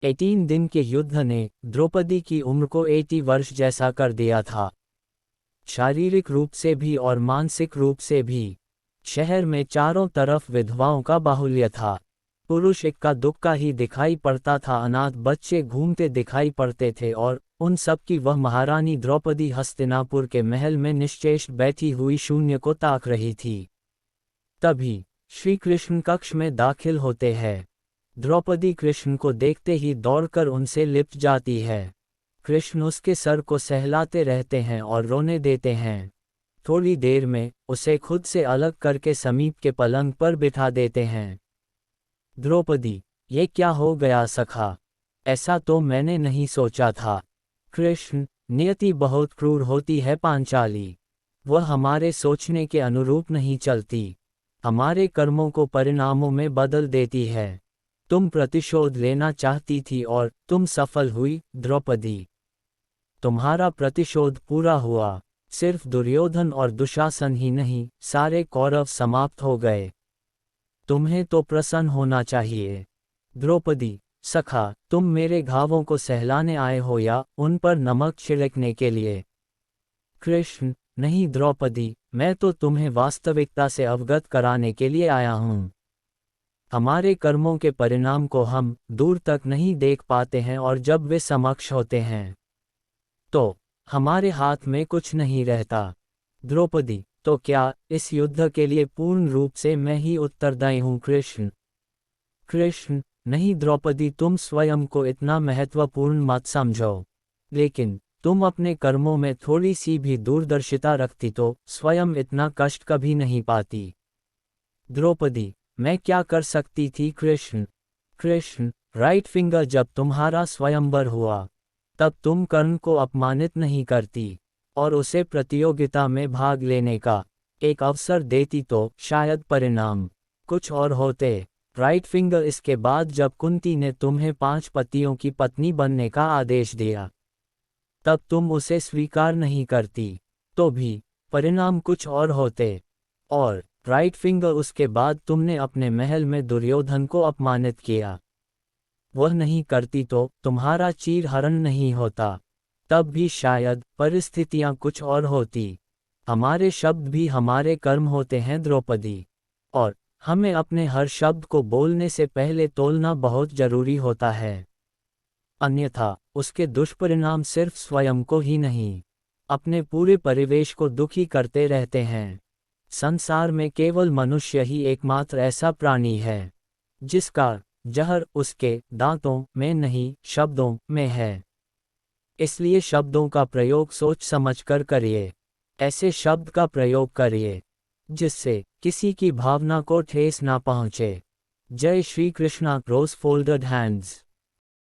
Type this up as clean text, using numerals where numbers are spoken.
18 दिन के युद्ध ने द्रौपदी की उम्र को 80 वर्ष जैसा कर दिया था, शारीरिक रूप से भी और मानसिक रूप से भी। शहर में चारों तरफ विधवाओं का बाहुल्य था, पुरुष इक्का दुक्का ही दिखाई पड़ता था, अनाथ बच्चे घूमते दिखाई पड़ते थे और उन सब की वह महारानी द्रौपदी हस्तिनापुर के महल में निश्चेष्ट बैठी हुई शून्य को ताक रही थी। तभी श्री कृष्ण कक्ष में दाखिल होते हैं। द्रौपदी कृष्ण को देखते ही दौड़कर उनसे लिपट जाती है। कृष्ण उसके सर को सहलाते रहते हैं और रोने देते हैं। थोड़ी देर में उसे खुद से अलग करके समीप के पलंग पर बिठा देते हैं। द्रौपदी, ये क्या हो गया सखा? ऐसा तो मैंने नहीं सोचा था। कृष्ण, नियति बहुत क्रूर होती है पांचाली। वह हमारे सोचने के अनुरूप नहीं चलती, हमारे कर्मों को परिणामों में बदल देती है। तुम प्रतिशोध लेना चाहती थी और तुम सफल हुई द्रौपदी। तुम्हारा प्रतिशोध पूरा हुआ। सिर्फ दुर्योधन और दुशासन ही नहीं, सारे कौरव समाप्त हो गए। तुम्हें तो प्रसन्न होना चाहिए। द्रौपदी, सखा, तुम मेरे घावों को सहलाने आए हो या उन पर नमक छिड़कने के लिए? कृष्ण, नहीं द्रौपदी, मैं तो तुम्हें वास्तविकता से अवगत कराने के लिए आया हूँ। हमारे कर्मों के परिणाम को हम दूर तक नहीं देख पाते हैं और जब वे समक्ष होते हैं तो हमारे हाथ में कुछ नहीं रहता। द्रौपदी, तो क्या इस युद्ध के लिए पूर्ण रूप से मैं ही उत्तरदायी हूँ? कृष्ण, कृष्ण, नहीं द्रौपदी, तुम स्वयं को इतना महत्वपूर्ण मत समझो। लेकिन तुम अपने कर्मों में थोड़ी सी भी दूरदर्शिता रखती तो स्वयं इतना कष्ट कभी नहीं पाती। द्रौपदी, मैं क्या कर सकती थी? कृष्ण, कृष्ण, राइट फिंगर, जब तुम्हारा स्वयंवर हुआ तब तुम कर्ण को अपमानित नहीं करती और उसे प्रतियोगिता में भाग लेने का एक अवसर देती तो शायद परिणाम कुछ और होते। राइट फिंगर, इसके बाद जब कुंती ने तुम्हें 5 पतियों की पत्नी बनने का आदेश दिया तब तुम उसे स्वीकार नहीं करती, तो भी परिणाम कुछ और होते। और राइट फिंगर, उसके बाद तुमने अपने महल में दुर्योधन को अपमानित किया। वह नहीं करती तो तुम्हारा चीरहरण नहीं होता, तब भी शायद परिस्थितियां कुछ और होती। हमारे शब्द भी हमारे कर्म होते हैं द्रौपदी, और हमें अपने हर शब्द को बोलने से पहले तोलना बहुत जरूरी होता है, अन्यथा उसके दुष्परिणाम सिर्फ स्वयं को ही नहीं, अपने पूरे परिवेश को दुखी करते रहते हैं। संसार में केवल मनुष्य ही एकमात्र ऐसा प्राणी है जिसका जहर उसके दांतों में नहीं, शब्दों में है। इसलिए शब्दों का प्रयोग सोच समझकर करिए। ऐसे शब्द का प्रयोग करिए जिससे किसी की भावना को ठेस ना पहुंचे। जय Shri Krishna. Close folded hands.